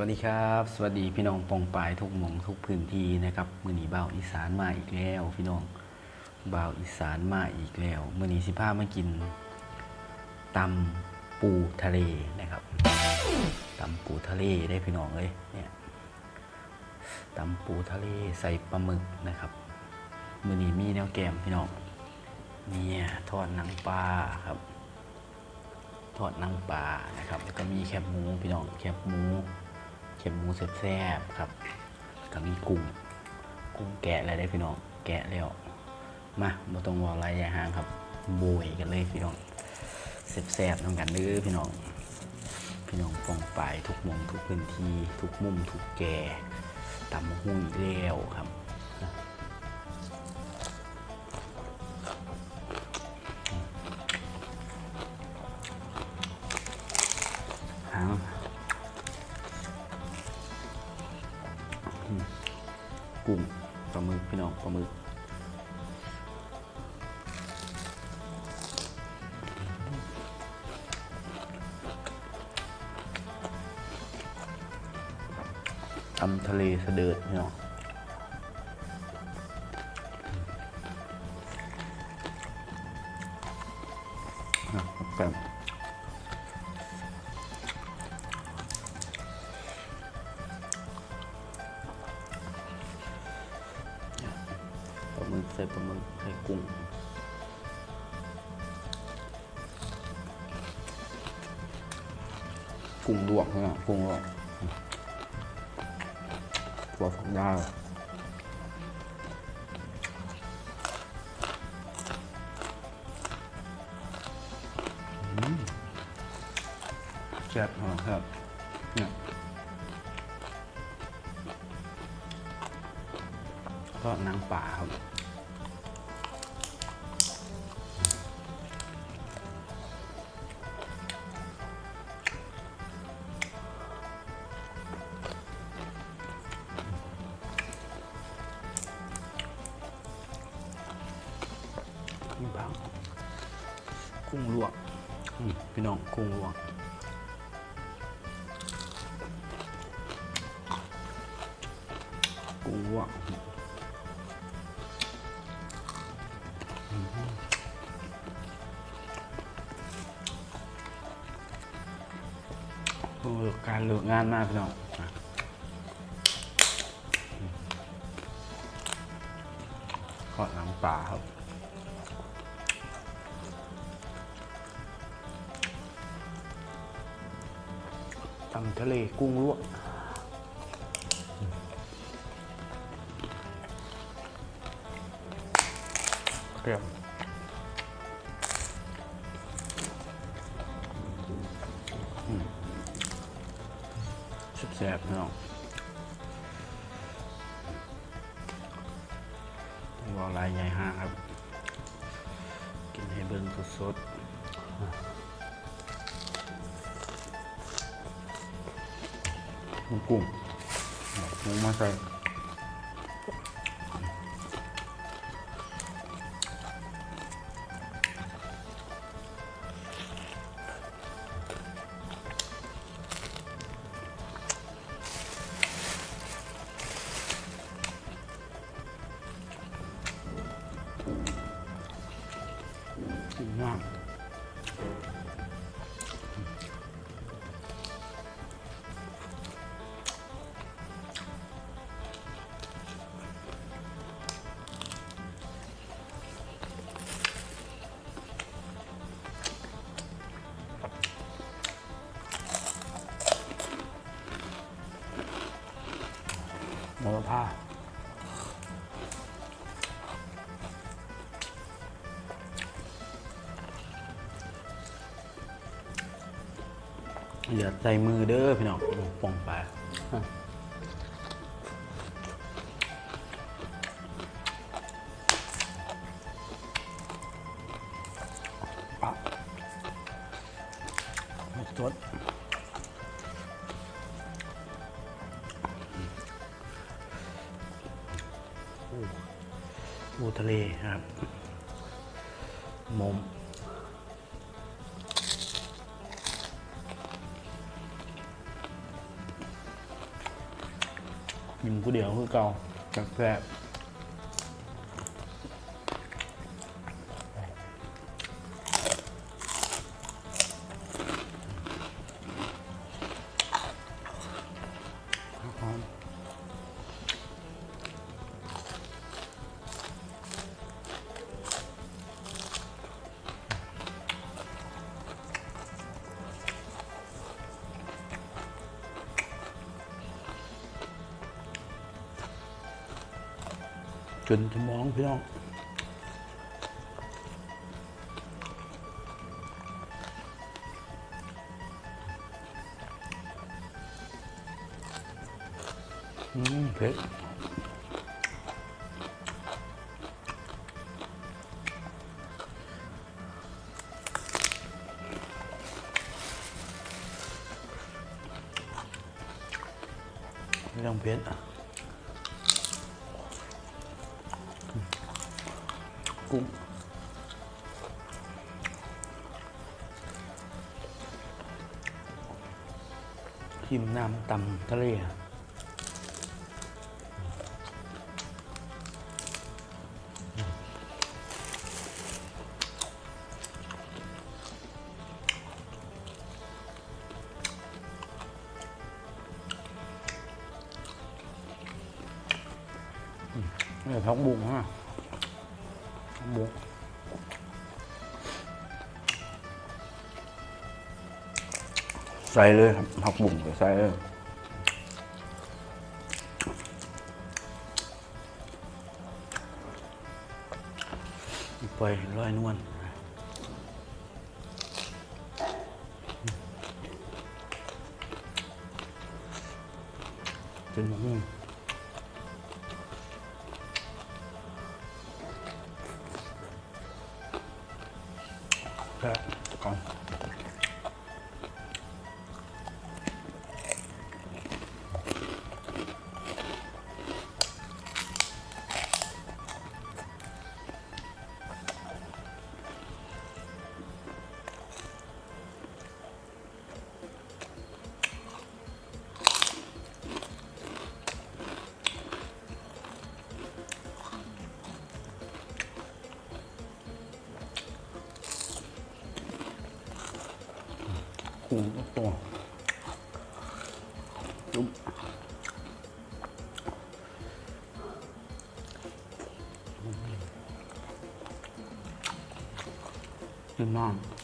วัสดีครับสวัสดีพี่น้องปองปายทุกหม่องทุกพื้นที่นะครับมื้อนี้บ่าวอีสานมาอีกแล้วพี่น้องบ่าวอีสานมาอีกแล้วมื้อนี้สิพามากินตำปูทะเลนะครับตำปูทะเลได้พี่น้องเลยเนี่ยตำปูทะเลใส่ปลาหมึกนะครับมื้อนี้มีแนวแกมพี่น้องเนี่ยทอดหนังปลาครับทอดหนังปลานะครับแล้วก็มีแคบหมูพี่น้องแคบหมูแซ่บๆครับก็มีกุ้งแกะอะไรได้พี่น้องแกะแล้วมาบ่ต้องรออะไรอย่าห่างครับโบยกันเลยพี่น้องแซ่บๆน้ำกันเด้อพี่น้องปองปายทุกมุมทุกพื้นที่ทุกมุมทุกแก่ตำหุ้ยแล้วครับหางกุ้งปลาหมึกพี่น้องปลาหมึกตำทะเลเสด็จพี่น้องแป๊บปลาหมึกใส่กุ้งลวกพี่น้องกุ้งลวกตัวฝักยาวแซ่บครับเนี่ยก็นางป่าครับกุ้งลวกพี่น้องกุ้งลวกการเลือกงานมากพี่น้องทอดหนังปลาครับตำทะเลกุ้งลวกเกลือแซ่บพี่น้องวอลลายใหญ่ห้าครับกินให้เบิ่งสดกุ้งมาใส่ย่างหมูผ้าอย่าใจมือเด้อพี่น้องปองปลาสดปูทะเลครับมม อ ยิ้มผู้เดียวคือเก่าจากแซ่บจนสมองพี่น้องเผ็ดไม่ต้องเผ็ดกุ้งชิมน้ำตำทะเลนี่ผักบุ้งฮะผักบุ้งใส่เลยครับผักบุ้งก็ใส่เลยไปร้อยนวลจนแค่ก่อนกุ้งตัวจุ๊บกินน้ำ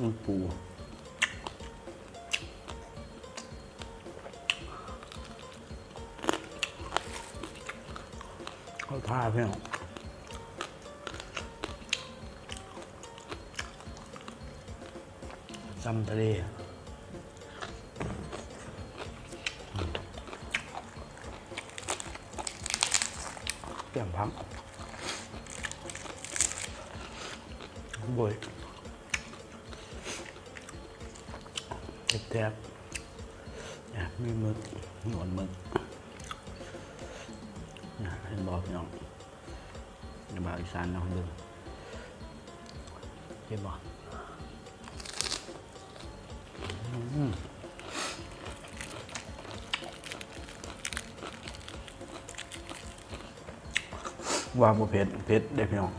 มันปูเขาท่าเพื่อนจำทะเลเตรียมพักบ่อยแทบมีมึกหนวดมึกเห็นบอกพี่น้องในบาวอีสานน้องเดิมเห็นบอกว่าบ่เผ็ดเผ็ดได้พี่น้อง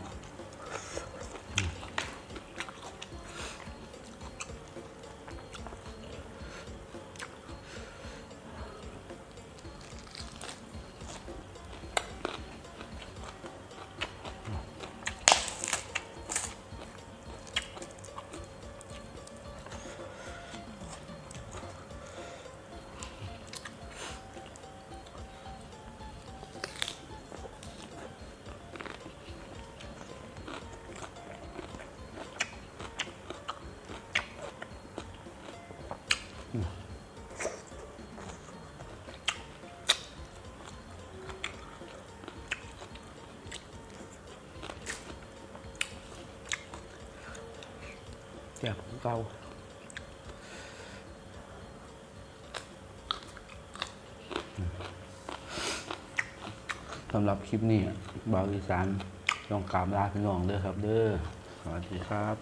แซ่บเก่า สำหรับคลิปนี้บ่าวอีสานต้องกราบลาพี่น้องเด้อครับ เด้อสวัสดีครับ